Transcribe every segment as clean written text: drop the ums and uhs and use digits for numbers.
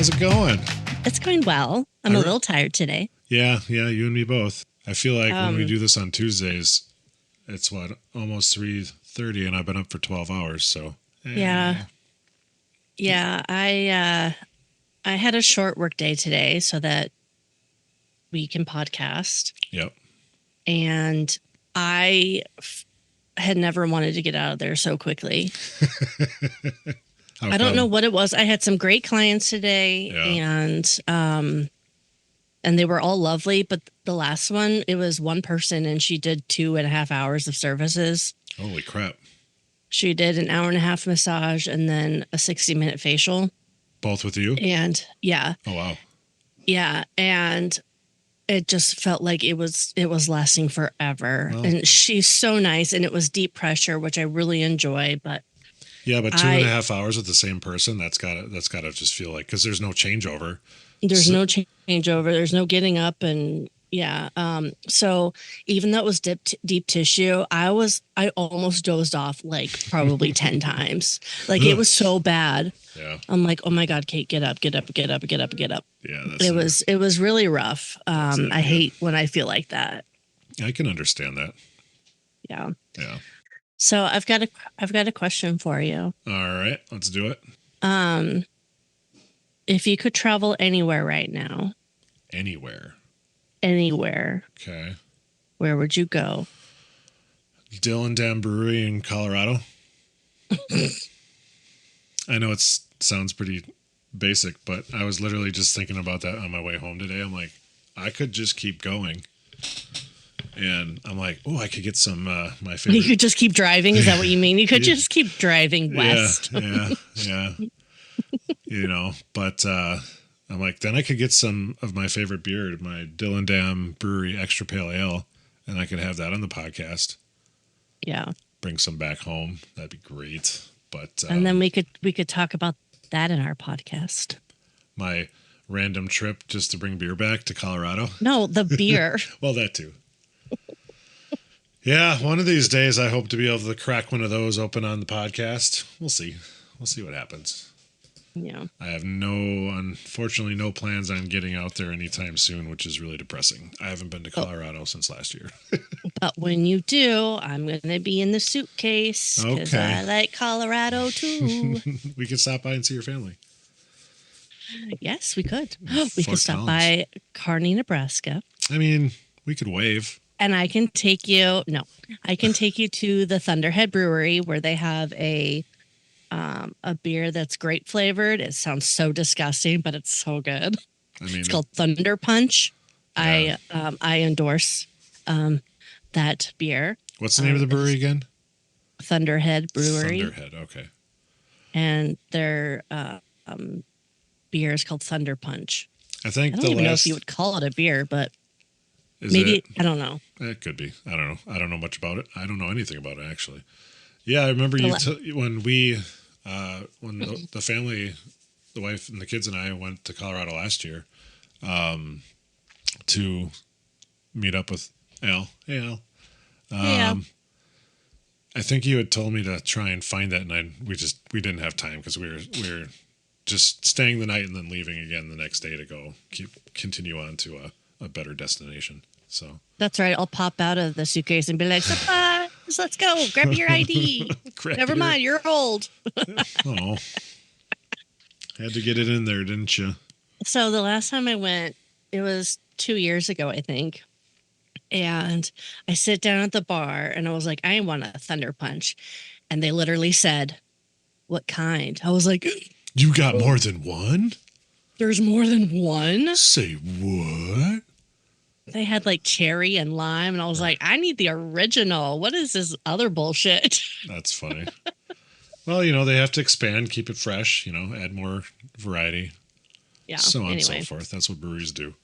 How's it going? It's going well. I'm a little tired today. Yeah, you and me both. I feel like when we do this on Tuesdays, it's almost 3:30, and I've been up for 12 hours. So yeah. I had a short work day today so that we can podcast. Yep. And I had never wanted to get out of there so quickly. I don't know what it was. I had some great clients today, and they were all lovely. But the last one, it was one person, and she did 2.5 hours of services. Holy crap! She did an 1.5-hour massage and then a 60-minute facial. Both with you? And yeah. Oh wow. Yeah, and it just felt like it was lasting forever. Oh. And she's so nice, and it was deep pressure, which I really enjoy. But yeah, but 2.5 hours with the same person, that's gotta just feel like, because there's no changeover. There's no changeover. There's no getting up, and yeah. So even though it was deep tissue, I almost dozed off like probably 10 times. Like it was so bad. Yeah. I'm like, oh my God, Kate, get up. Yeah, it was really rough. I hate when I feel like that. I can understand that. Yeah. Yeah. So I've got a question for you. All right, let's do it. If you could travel anywhere right now. Anywhere. Okay. Where would you go? Dillon Dam Brewery in Colorado. I know it sounds pretty basic, but I was literally just thinking about that on my way home today. I'm like, I could just keep going. And I'm like, oh, I could get some my favorite. You could just keep driving? Is that what you mean? You could just keep driving west. Yeah. But I'm like, then I could get some of my favorite beer, my Dillon Dam Brewery Extra Pale Ale, and I could have that on the podcast. Yeah. Bring some back home. That'd be great. But and then we could talk about that in our podcast. My random trip just to bring beer back to Colorado. No, the beer. Well, that too. Yeah, one of these days I hope to be able to crack one of those open on the podcast. We'll see. We'll see what happens. Yeah. I have unfortunately no plans on getting out there anytime soon, which is really depressing. I haven't been to Colorado since last year. But when you do, I'm going to be in the suitcase because I like Colorado too. We could stop by and see your family. Yes, we could. We could stop by Kearney, Nebraska. I mean, we could wave. And I can take you to the Thunderhead Brewery where they have a beer that's grape flavored. It sounds so disgusting, but it's so good. I mean, it's called Thunder Punch. Yeah. I endorse that beer. What's the name of the brewery again? Thunderhead Brewery. Thunderhead, okay. And their beer is called Thunder Punch. I don't even know if you would call it a beer, but maybe I don't know. It could be. I don't know. I don't know much about it. I don't know anything about it, actually. Yeah, I remember when the family, the wife and the kids and I went to Colorado last year to meet up with Al. Hey, Al. I think you had told me to try and find that, and we didn't have time because we were just staying the night and then leaving again the next day to go continue on to a better destination. So that's right. I'll pop out of the suitcase and be like, surprise, let's go. Grab your ID. Never mind, you're old. Oh, had to get it in there, didn't you? So the last time I went, it was 2 years ago, I think. And I sit down at the bar and I was like, I want a Thunder Punch. And they literally said, what kind? I was like, you got more than one? There's more than one? Say what? They had like cherry and lime, and I was like, I need the original. What is this other bullshit? That's funny. Well, they have to expand, keep it fresh, add more variety. Yeah. So on and so forth. That's what breweries do.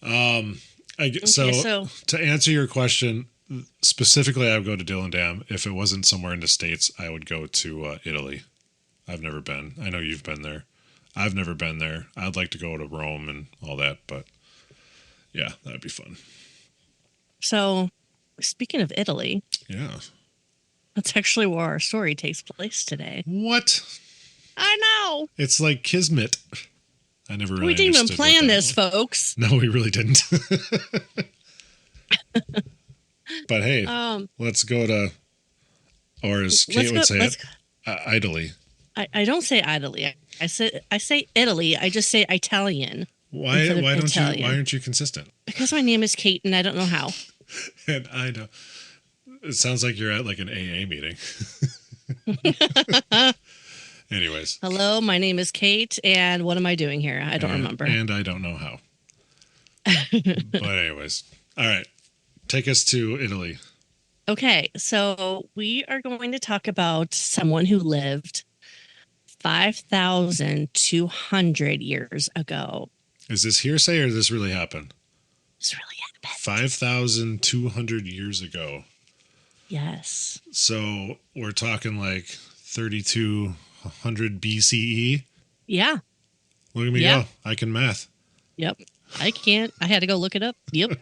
So to answer your question, specifically, I would go to Dillon Dam. If it wasn't somewhere in the States, I would go to Italy. I've never been. I know you've been there. I've never been there. I'd like to go to Rome and all that, but yeah, that'd be fun. So, speaking of Italy. Yeah. That's actually where our story takes place today. What? I know. It's like Kismet. I never really We didn't even understood what plan that this, was. folks. No, we really didn't. But hey, let's go to, or as Kate would say it, idly. I don't say idly. I say Italy. I just say Italian. Why Italian. Why aren't you consistent? Because my name is Kate and I don't know how. And I know. It sounds like you're at like an AA meeting. Anyways. Hello, my name is Kate, and what am I doing here? I don't remember. And I don't know how. But anyways. All right. Take us to Italy. Okay, so we are going to talk about someone who lived 5,200 years ago. Is this hearsay or does this really happen? This really happened. 5,200 years ago. Yes. So we're talking like 3,200 BCE. Yeah. Look at me go. I can math. Yep. I can't. I had to go look it up. Yep.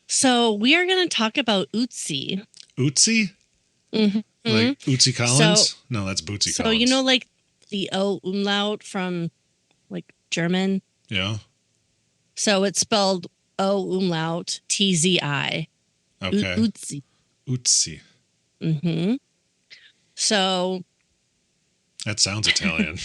So we are going to talk about Ötzi. Ötzi? Mm-hmm. Like Ötzi Collins? No, that's Bootsy Collins. So you know like the O umlaut from like German? Yeah. So it's spelled O umlaut TZI. Okay. Ötzi. Ötzi. Mm-hmm. So. That sounds Italian.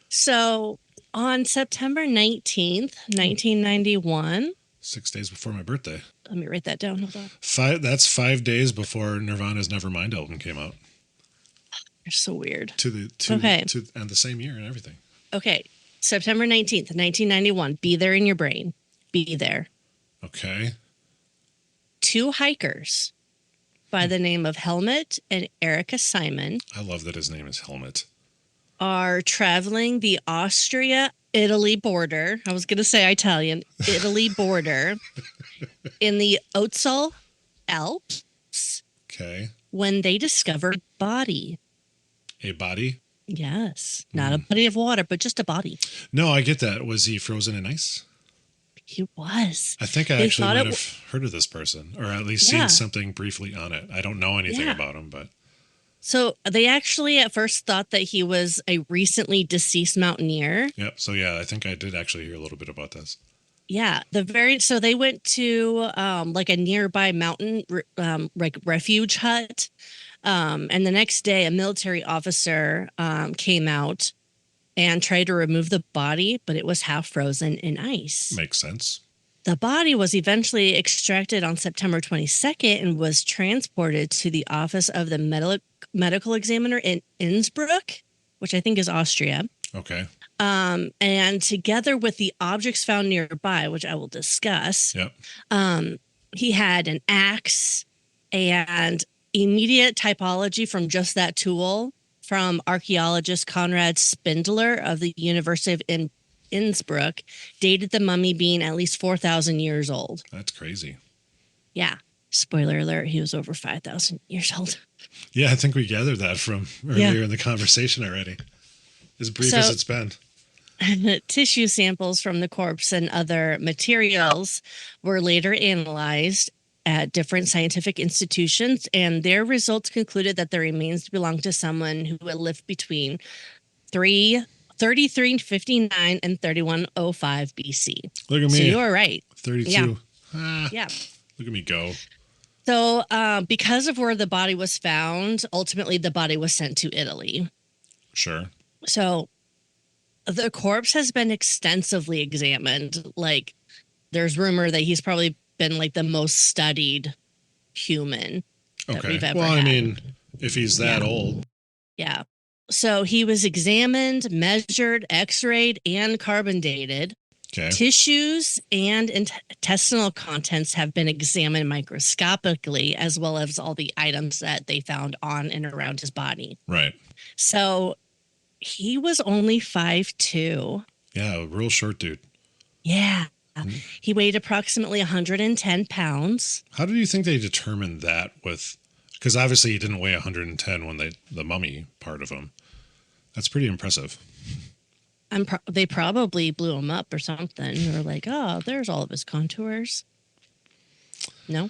So on September 19th, 1991. 6 days before my birthday. Let me write that down. Hold on. That's 5 days before Nirvana's Nevermind album came out. You're so weird. And the same year and everything. Okay. September 19th, 1991. Be there in your brain. Be there. Okay. 2 hikers by the name of Helmut and Erika Simon. I love that his name is Helmut. Are traveling the Austria-Italy border. I was going to say Italian. Italy border in the Ötztal Alps. Okay. When they discovered a body. A body? Yes. Not a body of water, but just a body. No, I get that. Was he frozen in ice? He was. I think I actually might have heard of this person, or at least seen something briefly on it. I don't know anything about him, but... So they actually at first thought that he was a recently deceased mountaineer. Yep. So yeah, I think I did actually hear a little bit about this. Yeah. So they went to like a nearby mountain like refuge hut. And the next day a military officer came out and tried to remove the body, but it was half frozen in ice. Makes sense. The body was eventually extracted on September 22nd and was transported to the office of the medical examiner in Innsbruck, which I think is Austria. Okay. And together with the objects found nearby, which I will discuss, he had an axe and immediate typology from just that tool from archaeologist Konrad Spindler of the University of Innsbruck, dated the mummy being at least 4,000 years old. That's crazy. Yeah. Spoiler alert, he was over 5,000 years old. Yeah, I think we gathered that from earlier in the conversation already. As brief as it's been. Tissue samples from the corpse and other materials were later analyzed at different scientific institutions, and their results concluded that the remains belonged to someone who had lived between 3359 and 3105 BC. Look at me. So you were right. 32. Yeah. Look at me go. So because of where the body was found, ultimately the body was sent to Italy. Sure. So the corpse has been extensively examined. Like there's rumor that he's probably been like the most studied human that we've ever had. I mean, if he's that old. Yeah. So he was examined, measured, x-rayed, and carbon dated. Okay. Tissues and intestinal contents have been examined microscopically, as well as all the items that they found on and around his body. Right. So he was only 5'2". Yeah, a real short dude. Yeah. He weighed approximately 110 pounds. How do you think they determined that with... Because obviously he didn't weigh 110 when the mummy part of him. That's pretty impressive. They probably blew him up or something. They were like, oh, there's all of his contours. No.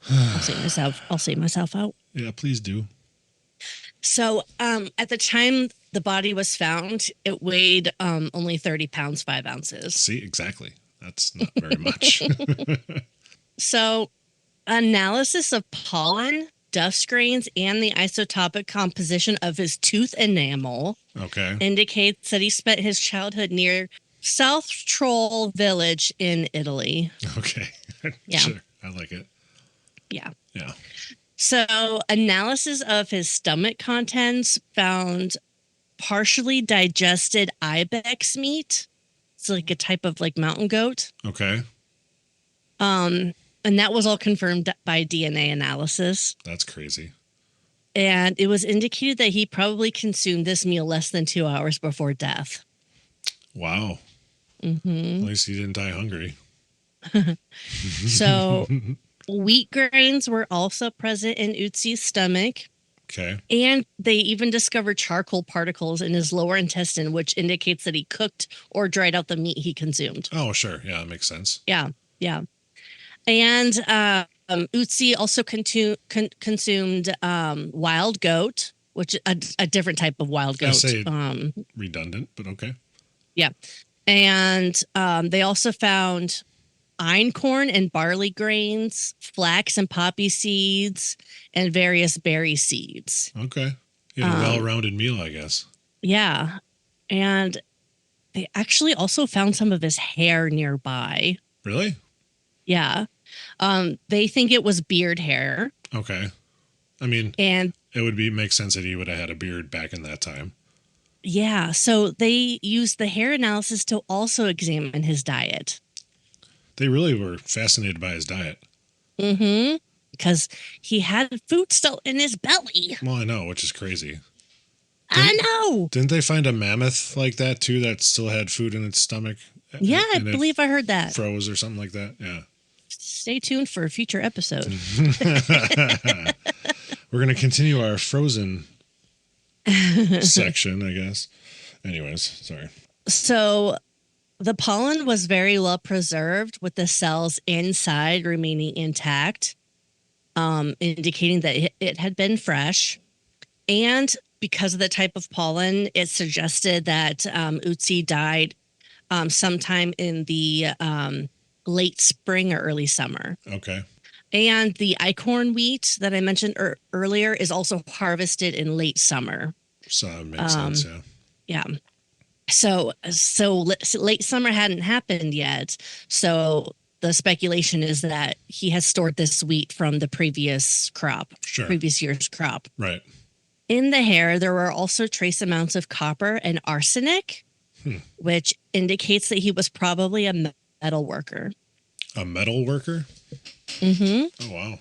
I'll say myself out. Yeah, please do. So at the time the body was found, it weighed only 30 pounds, 5 ounces. See, exactly. That's not very much. So analysis of pollen, dust grains, and the isotopic composition of his tooth enamel indicates that he spent his childhood near South Troll village in Italy. Okay. Yeah. Sure. I like it. Yeah. Yeah. So analysis of his stomach contents found partially digested Ibex meat. It's like a type of like mountain goat. Okay. And that was all confirmed by DNA analysis. That's crazy. And it was indicated that he probably consumed this meal less than 2 hours before death. Wow. Mm-hmm. At least he didn't die hungry. So wheat grains were also present in Ötzi's stomach. Okay. And they even discovered charcoal particles in his lower intestine, which indicates that he cooked or dried out the meat he consumed. Oh, sure. Yeah, that makes sense. Yeah. Yeah. And Ötzi also consumed wild goat, which is a different type of wild goat. I say redundant, but okay. Yeah. And they also found einkorn and barley grains, flax and poppy seeds, and various berry seeds. Okay. Yeah, a well-rounded meal, I guess. Yeah. And they actually also found some of his hair nearby. Really? Yeah. They think it was beard hair. Okay. I mean, and it would make sense that he would have had a beard back in that time. Yeah. So they used the hair analysis to also examine his diet. They really were fascinated by his diet. Mm-hmm. Because he had food still in his belly. Well, I know, which is crazy. I know. Didn't they find a mammoth like that, too, that still had food in its stomach? Yeah, I believe I heard that. Froze or something like that, yeah. Stay tuned for a future episode. We're going to continue our frozen section, I guess. Anyways, sorry. So the pollen was very well preserved with the cells inside remaining intact, indicating that it had been fresh. And because of the type of pollen, it suggested that Ötzi died sometime in the late spring or early summer. Okay. And the einkorn wheat that I mentioned earlier is also harvested in late summer. So it makes sense, yeah. Yeah. So late summer hadn't happened yet. So the speculation is that he has stored this wheat from the previous crop, previous year's crop. Right. In the hair, there were also trace amounts of copper and arsenic, which indicates that he was probably a metal worker. A metal worker? Mm-hmm. Oh, wow.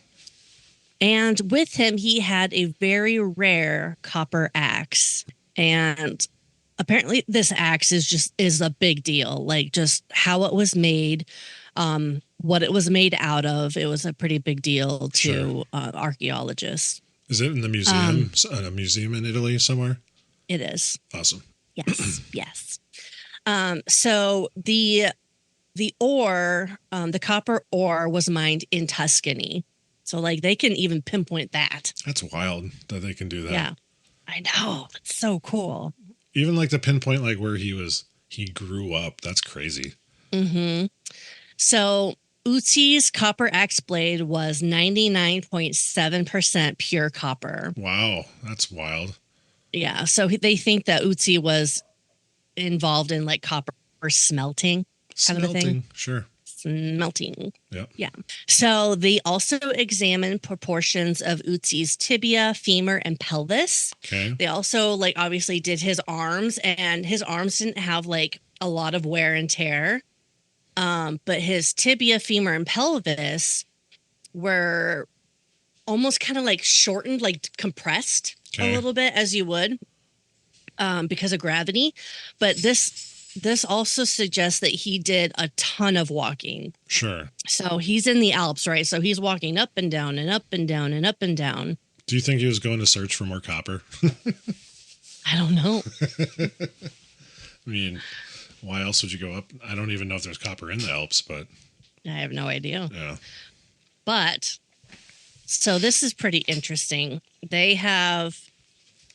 And with him, he had a very rare copper axe. And apparently this axe is a big deal. Like just how it was made, what it was made out of. It was a pretty big deal to archaeologists. Is it in the museum? A museum in Italy somewhere? It is. Awesome. Yes. Yes. So the ore, the copper ore was mined in Tuscany. So like they can even pinpoint that. That's wild that they can do that. Yeah. I know. It's so cool. Even like the pinpoint like where he grew up. That's crazy. Mm-hmm. So Ötzi's copper axe blade was 99.7% pure copper. Wow. That's wild. Yeah. So they think that Ötzi was involved in like copper smelting kind of a thing. Sure. Smelting. Yep. Yeah. So they also examined proportions of Ötzi's tibia, femur, and pelvis. Okay. They also like obviously did his arms, and his arms didn't have like a lot of wear and tear. But his tibia, femur, and pelvis were almost kind of like shortened, like compressed a little bit as you would because of gravity. But this also suggests that he did a ton of walking. Sure. So he's in the Alps, right? So he's walking up and down and up and down and up and down. Do you think he was going to search for more copper? I don't know. I mean, why else would you go up? I don't even know if there's copper in the Alps, but I have no idea. Yeah. But so this is pretty interesting. They have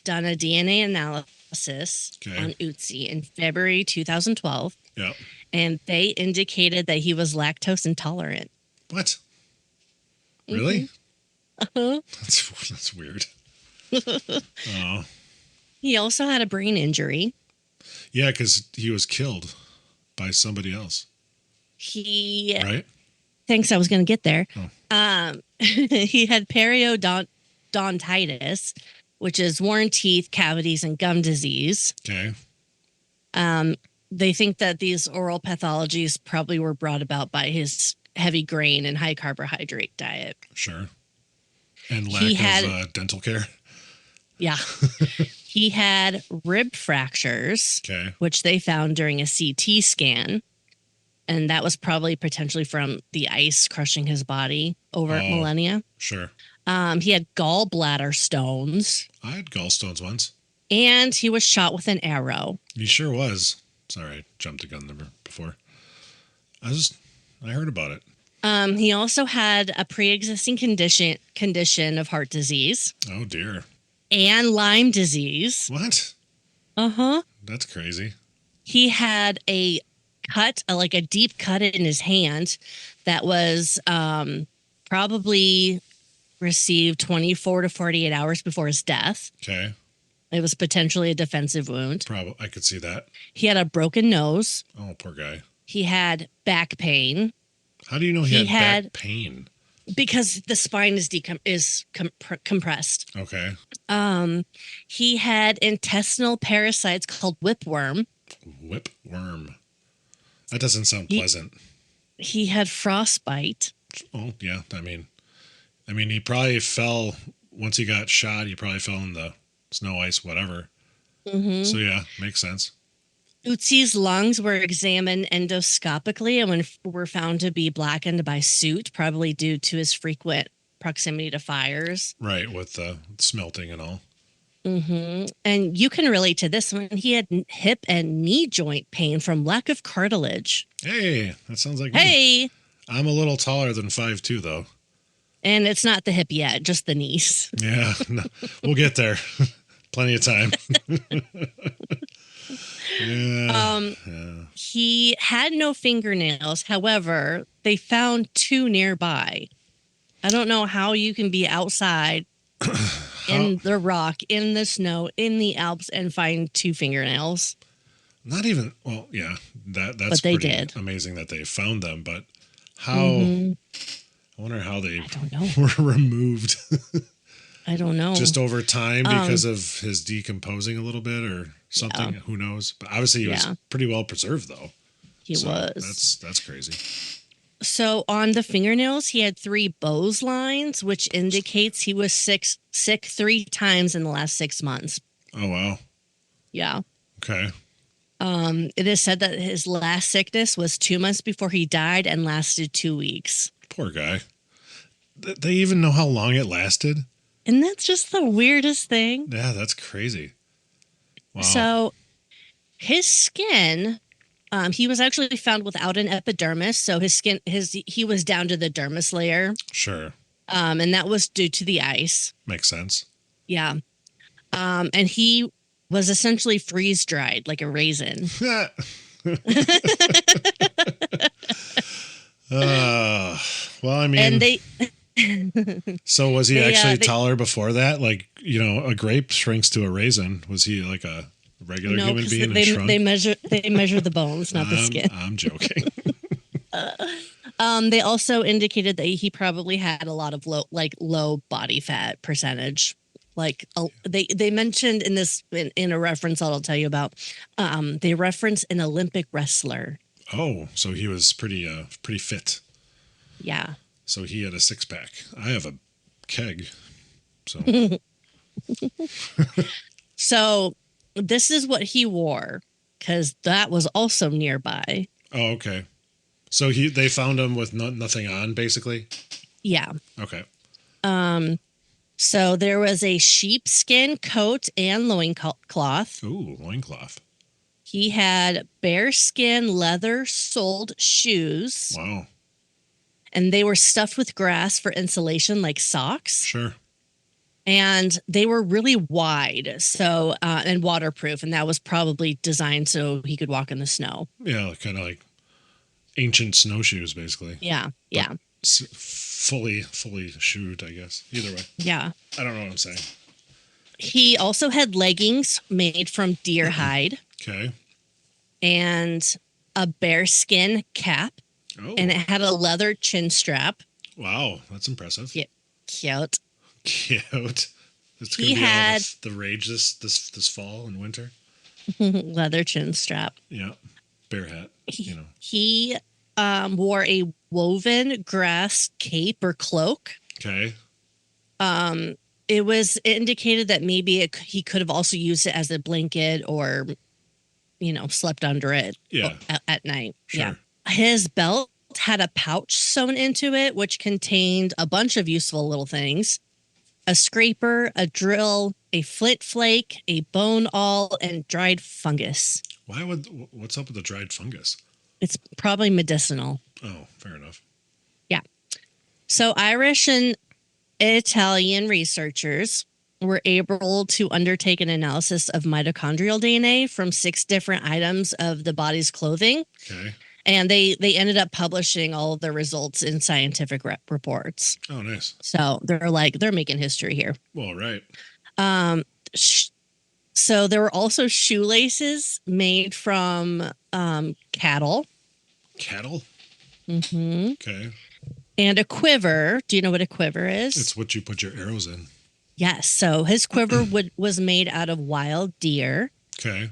done a DNA analysis analysis Okay. on Ötzi in February 2012, Yeah. and they indicated that he was lactose intolerant. What? Really? Uh-huh. That's weird. Oh. He also had a brain injury. Yeah, because he was killed by somebody else. He Right? thinks I was going to get there. Oh. He had periodontitis, which is worn teeth, cavities, and gum disease. Okay. They think that these oral pathologies probably were brought about by his heavy grain and high carbohydrate diet. Sure. And lack He had- of dental care. Yeah. He had rib fractures, Okay. which they found during a CT scan. And that was probably potentially from the ice crushing his body over millennia. Sure. He had gallbladder stones, I had gallstones once. and he was shot with an arrow. He sure was. Sorry, I jumped the gun there before. I heard about it. He also had a pre-existing condition of heart disease Oh dear. and Lyme disease. What? Uh-huh. That's crazy. He had a cut, like a deep cut in his hand that was probably received 24 to 48 hours before his death. Okay. It was potentially a defensive wound. Probably I could see that. He had a broken nose. Oh, poor guy. He had back pain How do you know he had back pain? because the spine is compressed. Okay. He had intestinal parasites called whipworm. Whipworm. That doesn't sound pleasant. He had frostbite. Oh, yeah. I mean, he probably fell once he got shot. He probably fell in the snow, ice, whatever. Mm-hmm. So yeah, makes sense. Ötzi's lungs were examined endoscopically and were found to be blackened by soot, probably due to his frequent proximity to fires. Right, with the smelting and all. Mm-hmm. And you can relate to this one. He had hip and knee joint pain from lack of cartilage. Hey, that sounds like me. Hey! I'm a little taller than 5'2", though. And it's not the hip yet, just the knees. Yeah, no, we'll get there. Plenty of time. Yeah. He had no fingernails. However, they found 2 nearby. I don't know how you can be outside in the rock, in the snow, in the Alps, and find 2 fingernails. Not even, well, yeah, that's But they pretty did. amazing that they found them, but how, I wonder how they I don't know. were removed. I don't know. Just over time because of his decomposing a little bit or something. Yeah. Who knows? But obviously he was pretty well preserved, though. He was. That's crazy. So on the fingernails, he had 3 Bose lines, which indicates he was sick 3 times in the last 6 months. Oh, wow. Yeah. Okay. It is said that his last sickness was 2 months before he died and lasted 2 weeks. Poor guy. They even know how long it lasted? And that's just the weirdest thing. Yeah, that's crazy. Wow. So his skin, he was actually found without an epidermis. So his skin, he was down to the dermis layer. Sure. And that was due to the ice. Makes sense. Yeah. And he was essentially freeze dried like a raisin. Well, I mean, And they, so was he actually taller before that? Like, a grape shrinks to a raisin. Was he like a regular no, human being? they measure the bones, not the skin. I'm joking. They also indicated that he probably had a lot of low body fat percentage. Like they mentioned in a reference I'll tell you about. They reference an Olympic wrestler. Oh, so he was pretty fit. Yeah. So he had a 6-pack. I have a keg. So So this is what he wore because that was also nearby. Oh, okay. So they found him with nothing on, basically. Yeah. Okay. So there was a sheepskin coat and loincloth. Ooh, loincloth. He had bearskin leather-soled shoes. Wow. And they were stuffed with grass for insulation like socks. Sure. And they were really wide, so and waterproof, and that was probably designed so he could walk in the snow. Yeah, kind of like ancient snowshoes, basically. Yeah, yeah, Fully shoed, I guess. Either way. yeah. I don't know what I'm saying. He also had leggings made from deer hide. Okay. And a bearskin cap. Oh. And it had a leather chin strap. Wow, that's impressive. Yeah, cute. Cute. It's going to be all the rage this fall and winter. Leather chin strap. Yeah. Bear hat, He wore a woven grass cape or cloak. Okay. It was indicated that maybe he could have also used it as a blanket or, slept under it at night. Sure. Yeah. His belt had a pouch sewn into it, which contained a bunch of useful little things. A scraper, a drill, a flint flake, a bone awl, and dried fungus. What's up with the dried fungus? It's probably medicinal. Oh, fair enough. Yeah. So Irish and Italian researchers were able to undertake an analysis of mitochondrial DNA from 6 different items of the body's clothing. Okay. And they ended up publishing all of the results in scientific reports. Oh, nice. So they're making history here. Well, right. So there were also shoelaces made from cattle. Cattle? Mm-hmm. Okay. And a quiver. Do you know what a quiver is? It's what you put your arrows in. Yes. So his quiver was made out of wild deer. Okay.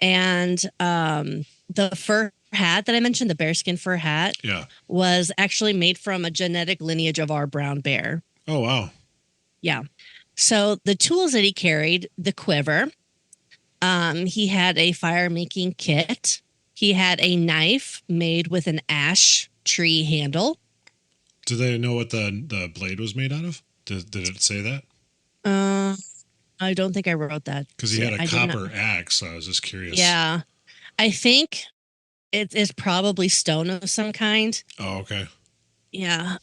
And the fur hat that I mentioned, the bearskin fur hat, was actually made from a genetic lineage of our brown bear. Oh, wow. Yeah. So the tools that he carried, the quiver, he had a fire-making kit. He had a knife made with an ash tree handle. Do they know what the blade was made out of? Did it say that? I don't think I wrote that. Because he had a copper axe, so I was just curious. Yeah. I think it is probably stone of some kind. Oh, okay. Yeah.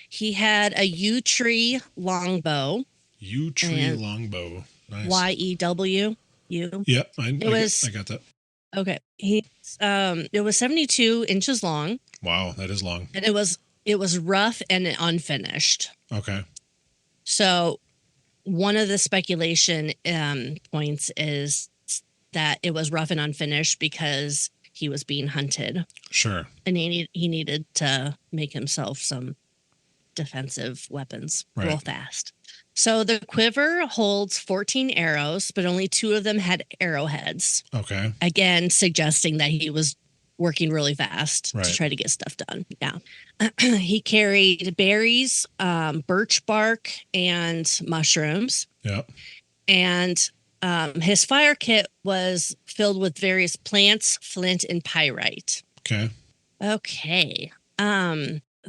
He had a yew tree longbow. Yew tree longbow. Nice. YEW. Yep. I got that. Okay. It was 72 inches long. Wow, that is long. And it was rough and unfinished. Okay. So one of the speculation points is that it was rough and unfinished because he was being hunted. Sure. And he needed to make himself some defensive weapons real fast. So the quiver holds 14 arrows, but only 2 of them had arrowheads. Okay. Again, suggesting that he was working really fast to try to get stuff done. Yeah. He carried berries, birch bark, and mushrooms. Yep. And his fire kit was filled with various plants, flint, and pyrite. Okay. Okay.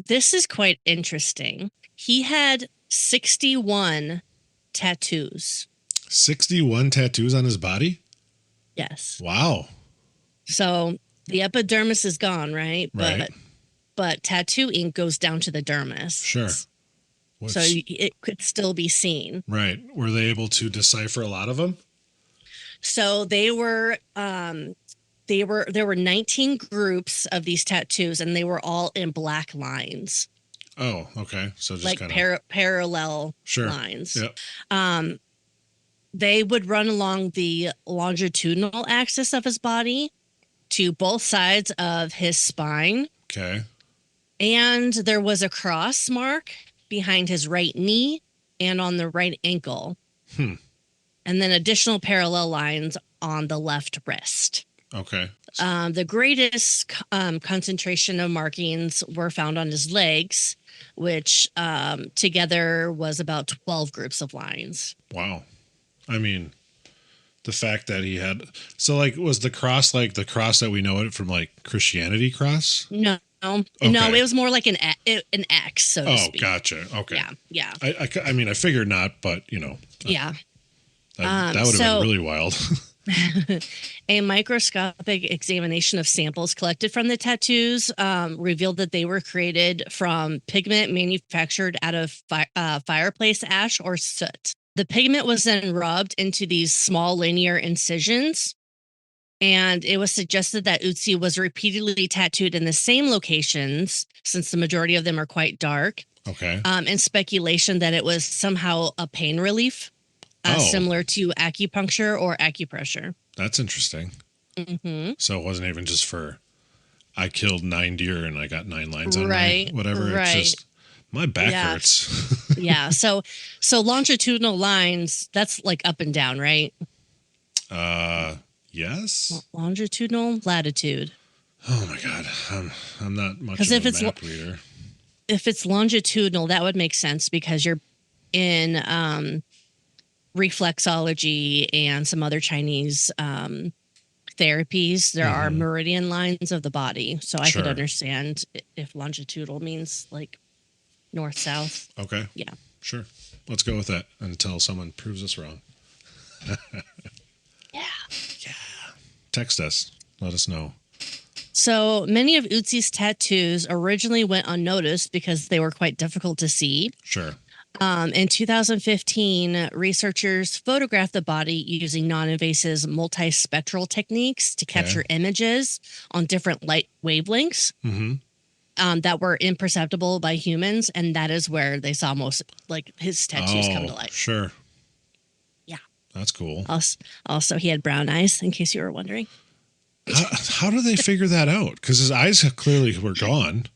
This is quite interesting. He had 61 tattoos. 61 tattoos on his body? Yes. Wow. So the epidermis is gone, right? Right. But tattoo ink goes down to the dermis. Sure. So it could still be seen. Right. Were they able to decipher a lot of them? So there were 19 groups of these tattoos, and they were all in black lines. Oh, okay. So just like kind of parallel lines. Yep. They would run along the longitudinal axis of his body to both sides of his spine. Okay. And there was a cross mark behind his right knee and on the right ankle. And then additional parallel lines on the left wrist. Okay. The greatest concentration of markings were found on his legs, which together was about 12 groups of lines. Wow. I mean, the fact that he had... So, like, was the cross like the cross that we know it from, like, Christianity cross? No. Okay. No, it was more like an X, so to speak. Oh, gotcha. Okay. Yeah. I mean, I figured not, but, yeah. That would have been really wild. A microscopic examination of samples collected from the tattoos revealed that they were created from pigment manufactured out of fireplace ash or soot. The pigment was then rubbed into these small linear incisions, and it was suggested that Ötzi was repeatedly tattooed in the same locations, since the majority of them are quite dark. Okay. And speculation that it was somehow a pain relief, similar to acupuncture or acupressure. That's interesting. Mm-hmm. So it wasn't even just for, I killed 9 deer and I got 9 lines on Right, my whatever. right. It's just, my back hurts. Yeah. So longitudinal lines, that's like up and down, right? Yes. Longitudinal, latitude. Oh my God. I'm not much of a map reader. If it's longitudinal, that would make sense because you're in reflexology and some other Chinese therapies. There are meridian lines of the body. So I could understand if longitudinal means like north, south. Okay. Yeah. Sure. Let's go with that until someone proves us wrong. Yeah. Text us. Let us know. So many of Ötzi's tattoos originally went unnoticed because they were quite difficult to see. Sure. In 2015, researchers photographed the body using non-invasive multispectral techniques to capture images on different light wavelengths that were imperceptible by humans. And that is where they saw most, like, his tattoos come to light. Sure. Yeah. That's cool. Also, he had brown eyes, in case you were wondering. How do they figure that out? Because his eyes clearly were gone.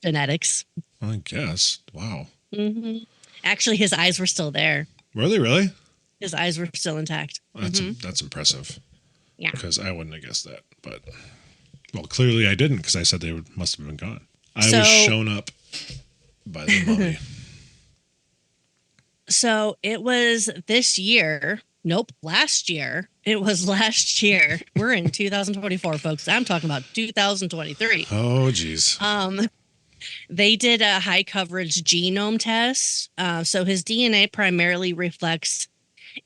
Genetics. I guess. Wow. Mm-hmm. Actually, his eyes were still there. Were they really? His eyes were still intact. That's impressive. Yeah. Because I wouldn't have guessed that. But, well, clearly I didn't because I said they must have been gone. I was shown up by the mummy. So it was this year. Nope, last year. It was last year. We're in 2024, folks. I'm talking about 2023. Oh, geez. They did a high coverage genome test. So his DNA primarily reflects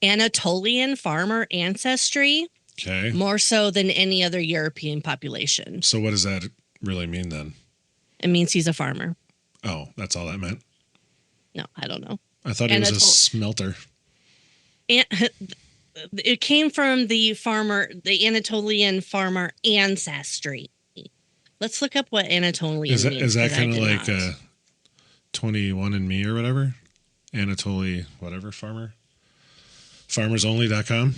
Anatolian farmer ancestry. Okay. More so than any other European population. So what does that really mean then? It means he's a farmer. Oh, that's all that meant? No, I don't know. I thought he was a smelter. And it came from the Anatolian farmer ancestry. Let's look up what Anatolian means. Is that kind of like 21andMe or whatever? Anatoly, whatever, farmer? Farmersonly.com?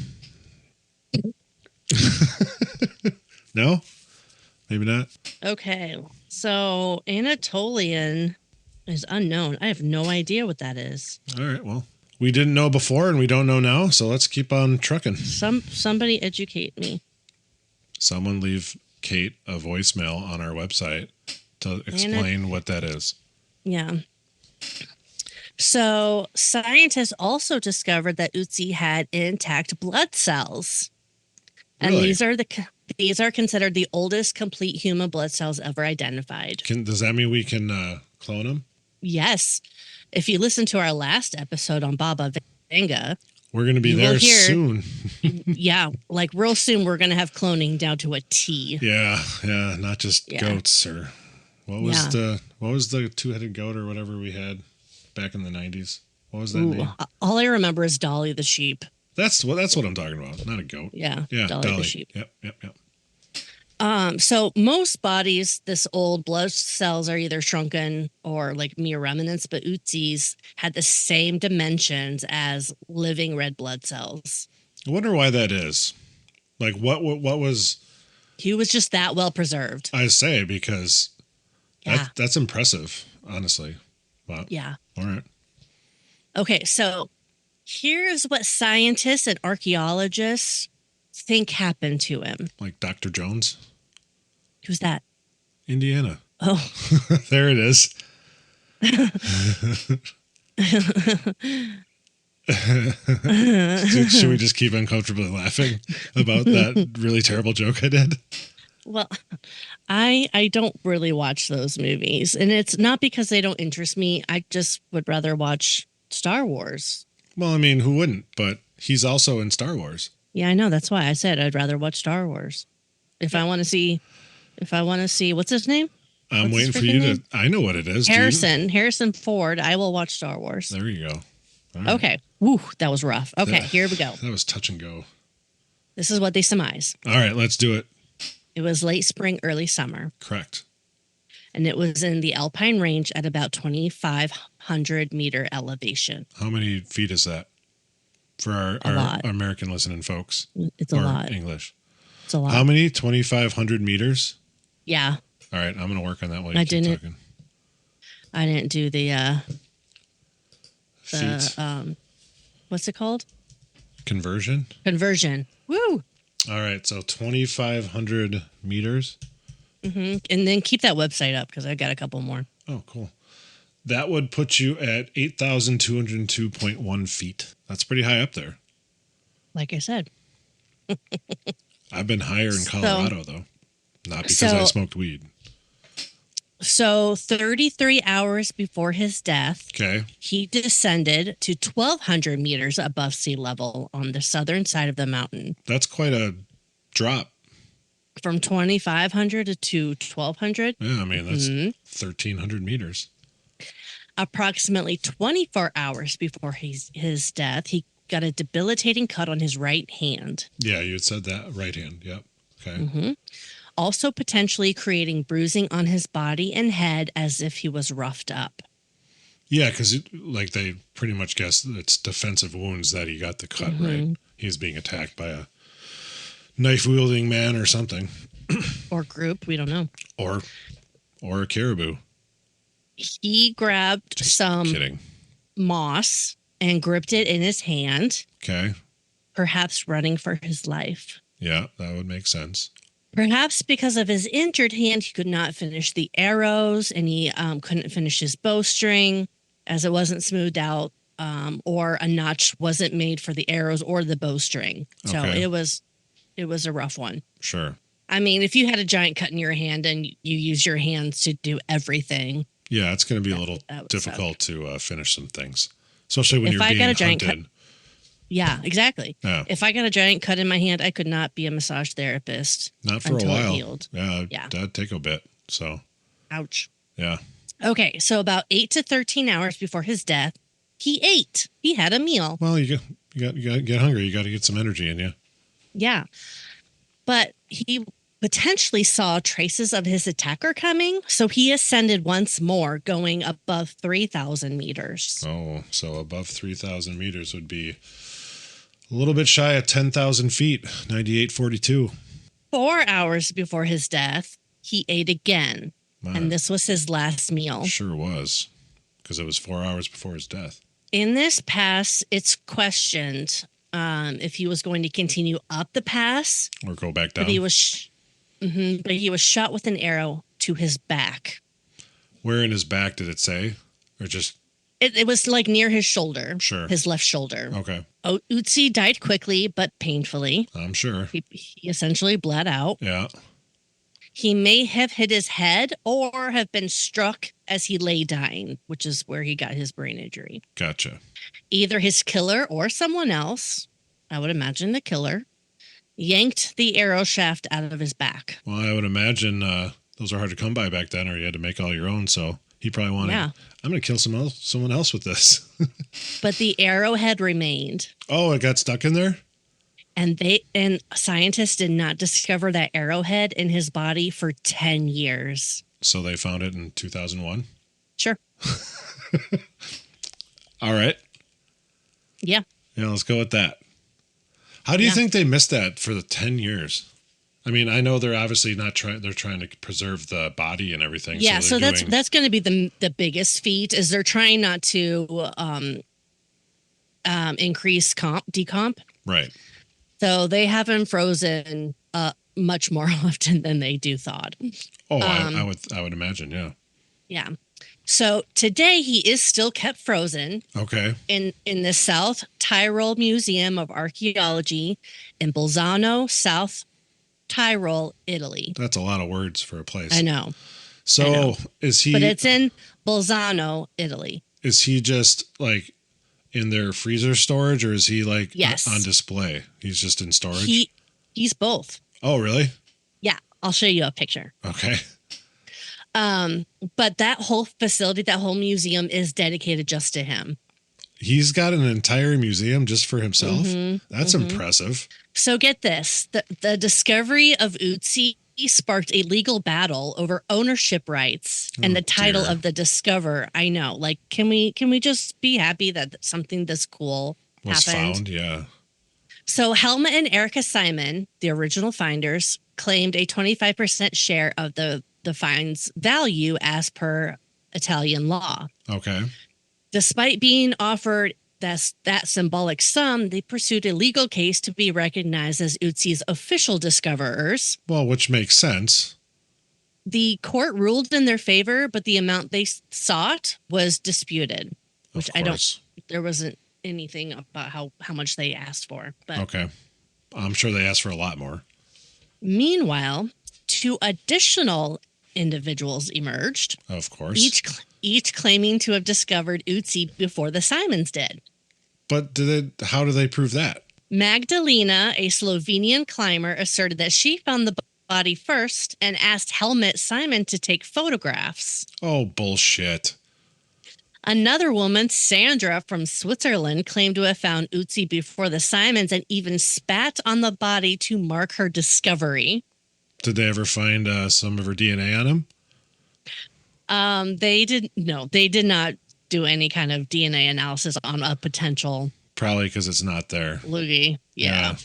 No? Maybe not? Okay. So Anatolian is unknown. I have no idea what that is. All right. Well, we didn't know before and we don't know now. So let's keep on trucking. Somebody educate me. Someone leave Kate a voicemail on our website to explain what that is. Yeah. So scientists also discovered that Ötzi had intact blood cells. And really? these are considered the oldest complete human blood cells ever identified. Does that mean we can clone them? Yes. If you listen to our last episode on Baba Vanga, we're going to be there soon. Yeah, like real soon we're going to have cloning down to a T. Yeah, not just goats or what was the two-headed goat or whatever we had back in the 90s? What was that name? All I remember is Dolly the sheep. That's what I'm talking about. Not a goat. Yeah, Dolly the sheep. Yep. So most bodies, this old blood cells are either shrunken or like mere remnants, but Ötzi's had the same dimensions as living red blood cells. I wonder why that is. Like what was... He was just that well preserved. I say, because that's impressive, honestly. Wow. Yeah. All right. Okay, so here's what scientists and archaeologists think happened to him. Like Dr. Jones? Who's that? Indiana. Oh. There it is. Should we just keep uncomfortably laughing about that really terrible joke I did? Well, I don't really watch those movies, and it's not because they don't interest me. I just would rather watch Star Wars. Well, I mean, who wouldn't? But he's also in Star Wars. Yeah, I know. That's why I said I'd rather watch Star Wars. If I want to see, what's his name? I'm What's his waiting for freaking you name? to. I know what it is. Do you? Harrison Ford. I will watch Star Wars. There you go. All right. Okay. Woo, that was rough. Okay, here we go. That was touch and go. This is what they surmise. All right, let's do it. It was late spring, early summer, Correct. and it was in the Alpine range at about 2,500-meter elevation. How many feet is that for A lot. our American listening folks? It's a lot. English. It's a lot. How many? 2,500 meters? Yeah. All right, I'm going to work on that while you keep talking. I didn't do the Feet. what's it called? Conversion? Conversion. Woo! All right, so 2,500 meters. Mm-hmm. And then keep that website up because I got a couple more. Oh, cool. That would put you at 8,202.1 feet. That's pretty high up there. Like I said. I've been higher in Colorado, though. Not because I smoked weed. So 33 hours before his death, Okay. he descended to 1,200 meters above sea level on the southern side of the mountain. That's quite a drop. From 2,500 to 1,200. Yeah, I mean, that's 1,300 meters. Approximately 24 hours before his death, he got a debilitating cut on his right hand. Yeah, you had said that. Right hand. Yep. Okay. Mm-hmm. Also potentially creating bruising on his body and head as if he was roughed up. Yeah, because they pretty much guess it's defensive wounds that he got the cut, right? He was being attacked by a knife-wielding man or something. Or group, we don't know. Or a caribou. He grabbed some moss and gripped it in his hand. Okay. Perhaps running for his life. Yeah, that would make sense. Perhaps because of his injured hand, he could not finish the arrows and he couldn't finish his bowstring as it wasn't smoothed out or a notch wasn't made for the arrows or the bowstring. So it was a rough one. Sure. I mean, if you had a giant cut in your hand and you use your hands to do everything. Yeah, it's going to be a little difficult to finish some things, especially when you're being hunted. Yeah, exactly. Yeah. If I got a giant cut in my hand, I could not be a massage therapist. Not for a while. It healed. Yeah, that'd take a bit. So. Ouch. Yeah. Okay, so about 8 to 13 hours before his death, he ate. He had a meal. Well, you got to get hungry. You got to get some energy in you. Yeah, but he potentially saw traces of his attacker coming, so he ascended once more, going above 3,000 meters. Oh, so above 3,000 meters would be a little bit shy of 10,000 feet, 98.42. 4 hours before his death, he ate again, and this was his last meal. Sure was, because it was 4 hours before his death. In this pass, it's questioned if he was going to continue up the pass or go back down. But he was shot with an arrow to his back. Where in his back did it say? Or just... It was like near his shoulder. Sure. His left shoulder. Okay. Ötzi died quickly, but painfully. I'm sure. He essentially bled out. Yeah. He may have hit his head or have been struck as he lay dying, which is where he got his brain injury. Gotcha. Either his killer or someone else, I would imagine the killer, yanked the arrow shaft out of his back. Well, I would imagine those are hard to come by back then, or you had to make all your own. So he probably wanted, I'm going to kill someone else with this. But the arrowhead remained. Oh, it got stuck in there? And scientists did not discover that arrowhead in his body for 10 years. So they found it in 2001? Sure. All right. Yeah. Yeah, let's go with that. How do you think they missed that for the 10 years? I mean, I know they're obviously not trying. They're trying to preserve the body and everything. Yeah, so that's going to be the biggest feat. Is they're trying not to increase decomp. Right. So they have him frozen much more often than they do thawed. Oh, I would imagine. Yeah. Yeah. So today he is still kept frozen. Okay. In the South Tyrol Museum of Archaeology in Bolzano, South Tyrol, Italy. That's a lot of words for a place. I know. So is he? But it's in Bolzano, Italy. Is he just like in their freezer storage, or is he like Yes. on display? He's just in storage? He's both. Oh, really? Yeah, I'll show you a picture. Okay. But that whole facility, that whole museum is dedicated just to him. He's got an entire museum just for himself? That's impressive. So get this. The discovery of Ötzi sparked a legal battle over ownership rights and the title of the discover. I know. Like, can we just be happy that something this cool was happened? Found? Yeah. So Helmut and Erika Simon, the original finders, claimed a 25% share of the find's value as per Italian law. Okay. Despite being offered that symbolic sum, they pursued a legal case to be recognized as Ötzi's official discoverers. Well, which makes sense. The court ruled in their favor, but the amount they sought was disputed, which there wasn't anything about how much they asked for. But okay. I'm sure they asked for a lot more. Meanwhile, two additional individuals emerged. Of course. Each claiming to have discovered Ötzi before the Simons did. But how do they prove that? Magdalena, a Slovenian climber, asserted that she found the body first and asked Helmut Simon to take photographs. Oh, bullshit. Another woman, Sandra from Switzerland, claimed to have found Ötzi before the Simons and even spat on the body to mark her discovery. Did they ever find some of her DNA on him? They did not do any kind of DNA analysis on a potential. Probably because it's not there. Loogie. Yeah.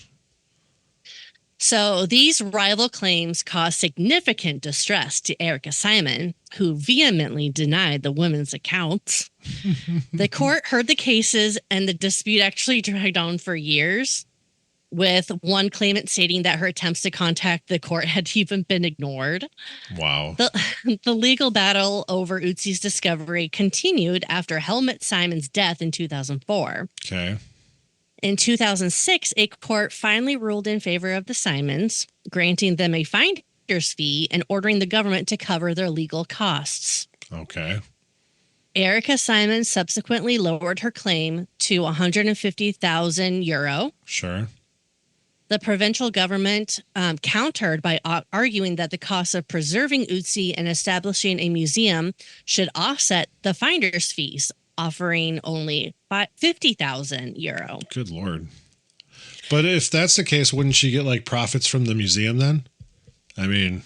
So these rival claims caused significant distress to Erika Simon, who vehemently denied the women's accounts. The court heard the cases, and the dispute actually dragged on for years, with one claimant stating that her attempts to contact the court had even been ignored. Wow. The legal battle over Ötzi's discovery continued after Helmut Simon's death in 2004. Okay. In 2006, a court finally ruled in favor of the Simons, granting them a finder's fee and ordering the government to cover their legal costs. Okay. Erika Simon subsequently lowered her claim to €150,000. Sure. The provincial government countered by arguing that the cost of preserving Ötzi and establishing a museum should offset the finder's fees, offering only €50,000. Good Lord. But if that's the case, wouldn't she get like profits from the museum then? I mean,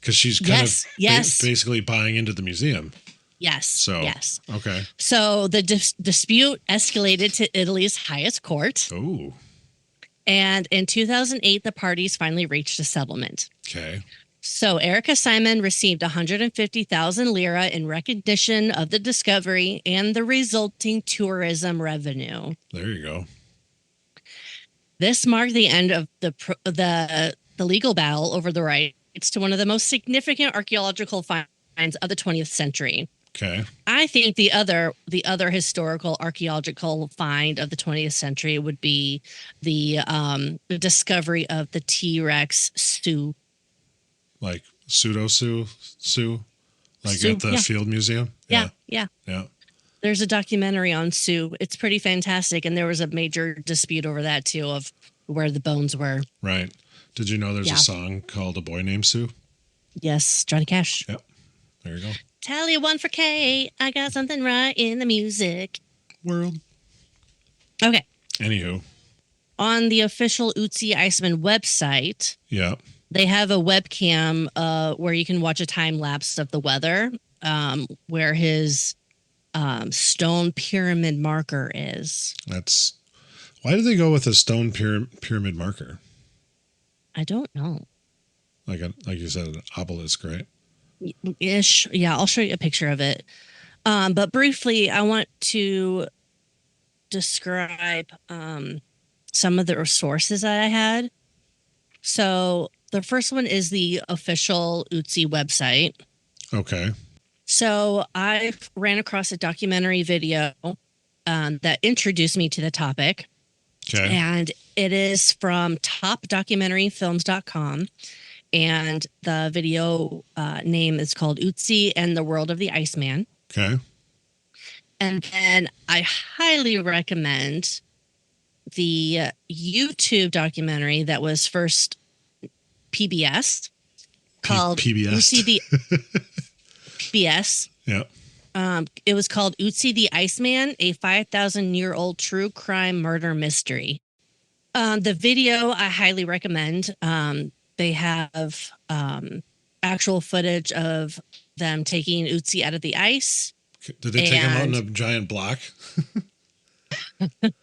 because she's kind of basically buying into the museum. Yes. So, yes. Okay. So the dispute escalated to Italy's highest court. Oh. And in 2008, the parties finally reached a settlement. Okay. So Erika Simon received 150,000 lira in recognition of the discovery and the resulting tourism revenue. There you go. This marked the end of the legal battle over the rights to one of the most significant archaeological finds of the 20th century. Okay. I think the other historical archaeological find of the 20th century would be the discovery of the T-Rex Sioux. Like Sioux? Like Sioux, at the Field Museum? Yeah. There's a documentary on Sioux. It's pretty fantastic. And there was a major dispute over that, too, of where the bones were. Right. Did you know there's a song called A Boy Named Sue? Yes, Johnny Cash. Yep. There you go. Tally one for K. I got something right in the music world. Okay. Anywho. On the official Ötzi Iceman website, they have a webcam where you can watch a time lapse of the weather, where his stone pyramid marker is. Why did they go with a stone pyramid marker? I don't know. Like you said, an obelisk, right? Ish. Yeah, I'll show you a picture of it. But briefly, I want to describe some of the sources that I had. So the first one is the official Ötzi website. Okay. So I ran across a documentary video that introduced me to the topic. Okay. And it is from topdocumentaryfilms.com. And the video name is called Ötzi and the World of the Iceman. Okay. And then I highly recommend the YouTube documentary that was first PBS called Ötzi the PBS. Yeah. It was called Ötzi the Iceman, a 5,000-year-old true crime murder mystery. The video I highly recommend. They have actual footage of them taking Ötzi out of the ice. Did they take him out in a giant block?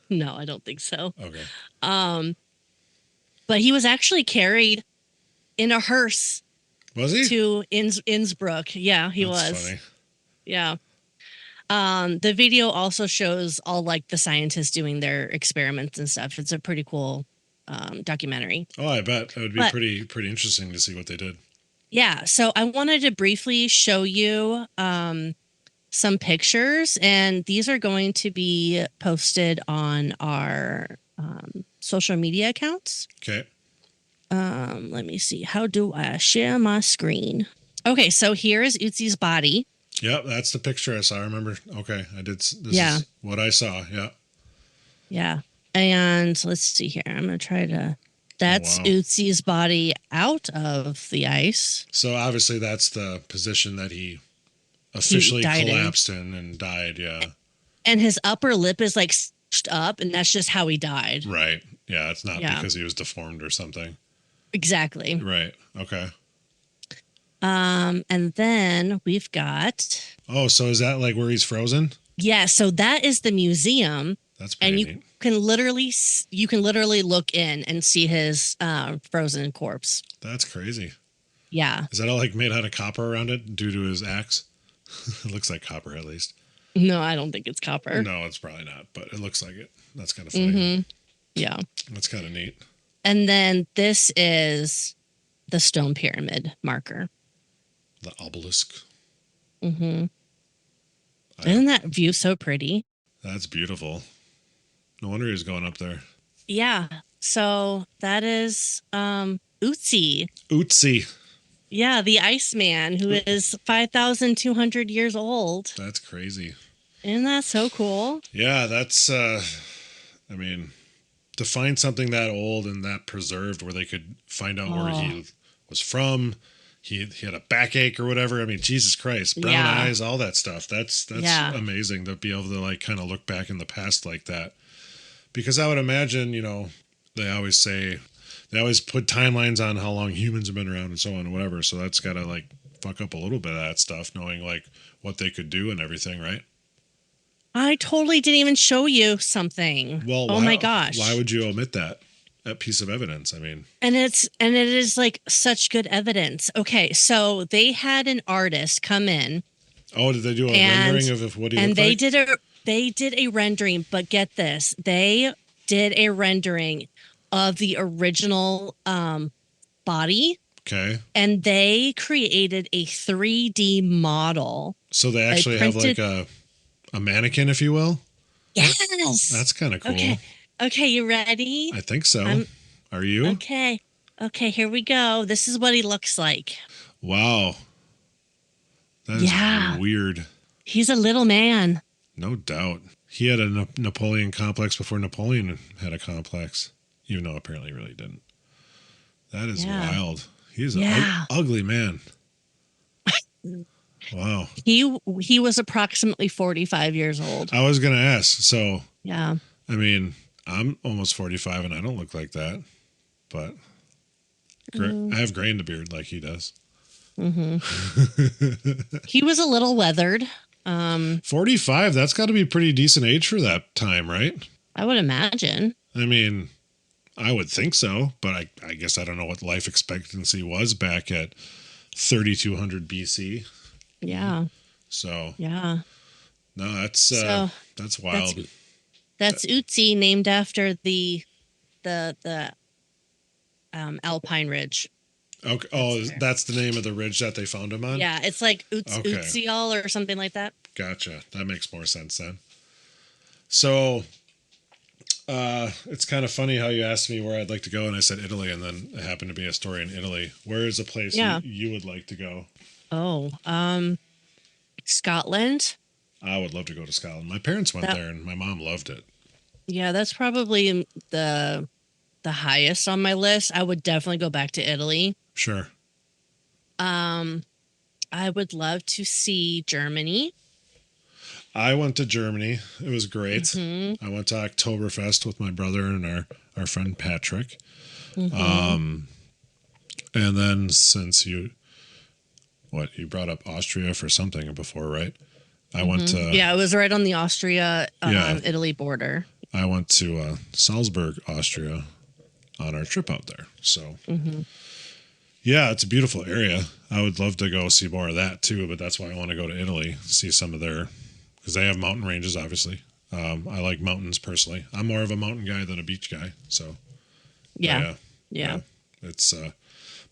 No, I don't think so. Okay. But he was actually carried in a hearse. Was he? To Innsbruck. Yeah, he That's was. Funny. Yeah. The video also shows all like the scientists doing their experiments and stuff. It's a pretty cool documentary. Oh, I bet it would be pretty interesting to see what they did. Yeah. So I wanted to briefly show you some pictures, and these are going to be posted on our social media accounts. Okay. Let me see. How do I share my screen? Okay, so here is Ötzi's body. Yep, that's the picture I saw. I remember. Okay, I did. This Yeah. is what I saw. Yeah. Yeah. And let's see here. I'm going to try to. That's Wow. Ötzi's body out of the ice. So obviously that's the position that he officially collapsed in and died. Yeah. And his upper lip is like stretched up, and that's just how he died. Right. Yeah, it's not because he was deformed or something. Exactly. Right. Okay. And then we've got. Oh, so is that like where he's frozen? Yeah. So that is the museum. That's pretty neat. You can literally look in and see his frozen corpse. That's crazy. Yeah. Is that all like made out of copper around it due to his axe? It looks like copper at least. No, I don't think it's copper. No, it's probably not, but it looks like it. That's kind of funny. Mm-hmm. Yeah. That's kind of neat. And then this is the stone pyramid marker. The obelisk. Mm-hmm. Isn't that view so pretty? That's beautiful. No wonder he's going up there. Yeah. So that is Ötzi. Ötzi. Yeah, the Iceman, who is 5,200 years old. That's crazy. Isn't that so cool? Yeah, that's, I mean, to find something that old and that preserved where they could find out where he was from, he had a backache or whatever. I mean, Jesus Christ, brown eyes, all that stuff. That's amazing to be able to like kind of look back in the past like that. Because I would imagine, they always put timelines on how long humans have been around and so on and whatever. So that's got to like fuck up a little bit of that stuff, knowing like what they could do and everything, right? I totally didn't even show you something. Well, oh my gosh. Why would you omit that piece of evidence? I mean, and it is like such good evidence. Okay, so they had an artist come in. Oh, did they do a rendering of what he looked like? They did a rendering, but get this. They did a rendering of the original body. Okay. And they created a 3D model. So they actually have like a mannequin, if you will? Yes. That's kind of cool. Okay, you ready? I think so. Are you? Okay, here we go. This is what he looks like. Wow. That is weird. He's a little man. No doubt. He had a Napoleon complex before Napoleon had a complex, even though apparently he really didn't. That is wild. He's an ugly man. Wow. He was approximately 45 years old. I was going to ask. So, yeah. I mean, I'm almost 45 and I don't look like that, but I have gray in the beard like he does. Mm-hmm. He was a little weathered. 45, that's got to be a pretty decent age for that time, right? I would imagine. I mean, I would think so, but I guess I don't know what life expectancy was back at 3200 BC. Yeah. So. Yeah. No, that's wild. That's Ötzi, named after the Alpine Ridge. Okay. Oh, that's the name of the ridge that they found him on? Yeah, it's like Ötztal or something like that. Gotcha. That makes more sense then. So, it's kind of funny how you asked me where I'd like to go, and I said Italy, and then it happened to be a story in Italy. Where is a place you would like to go? Oh, Scotland. I would love to go to Scotland. My parents went there, and my mom loved it. Yeah, that's probably the highest on my list. I would definitely go back to Italy. Sure. I would love to see Germany. I went to Germany. It was great. Mm-hmm. I went to Oktoberfest with my brother and our friend Patrick. Mm-hmm. And then since you brought up Austria for something before, right? I went to... Yeah, it was right on the Austria-Italy border. I went to Salzburg, Austria on our trip out there. So, yeah, it's a beautiful area. I would love to go see more of that too, but that's why I want to go to Italy, see some of their... Because they have mountain ranges, obviously. I like mountains personally. I'm more of a mountain guy than a beach guy. So, yeah. It's a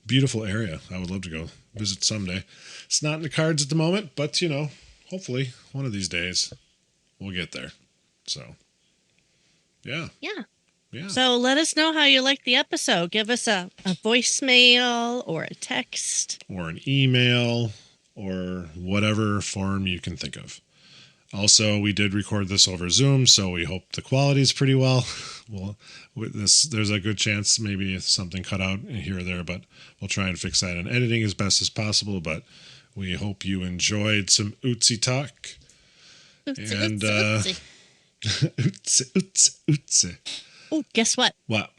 beautiful area. I would love to go visit someday. It's not in the cards at the moment, but, hopefully one of these days we'll get there. So, yeah. So let us know how you liked the episode. Give us a voicemail or a text. Or an email or whatever form you can think of. Also, we did record this over Zoom, so we hope the quality is pretty well. There's a good chance maybe something cut out here or there, but we'll try and fix that in editing as best as possible. But we hope you enjoyed some Ötzi talk. Ötzi. Ötzi. Oh, guess what? What?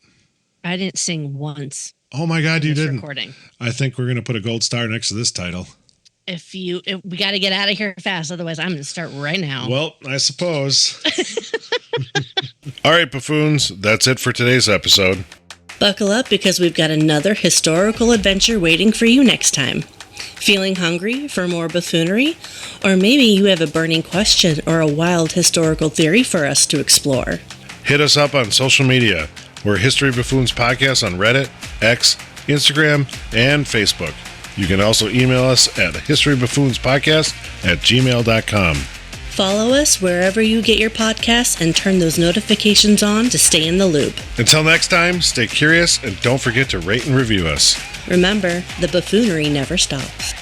I didn't sing once. Oh my God, you didn't. Recording. I think we're going to put a gold star next to this title. If we got to get out of here fast, otherwise I'm going to start right now. Well, I suppose. All right, buffoons, that's it for today's episode. Buckle up because we've got another historical adventure waiting for you next time. Feeling hungry for more buffoonery? Or maybe you have a burning question or a wild historical theory for us to explore. Hit us up on social media. We're History Buffoons Podcast on Reddit, X, Instagram, and Facebook. You can also email us at historybuffoonspodcast@gmail.com. Follow us wherever you get your podcasts and turn those notifications on to stay in the loop. Until next time, stay curious and don't forget to rate and review us. Remember, the buffoonery never stops.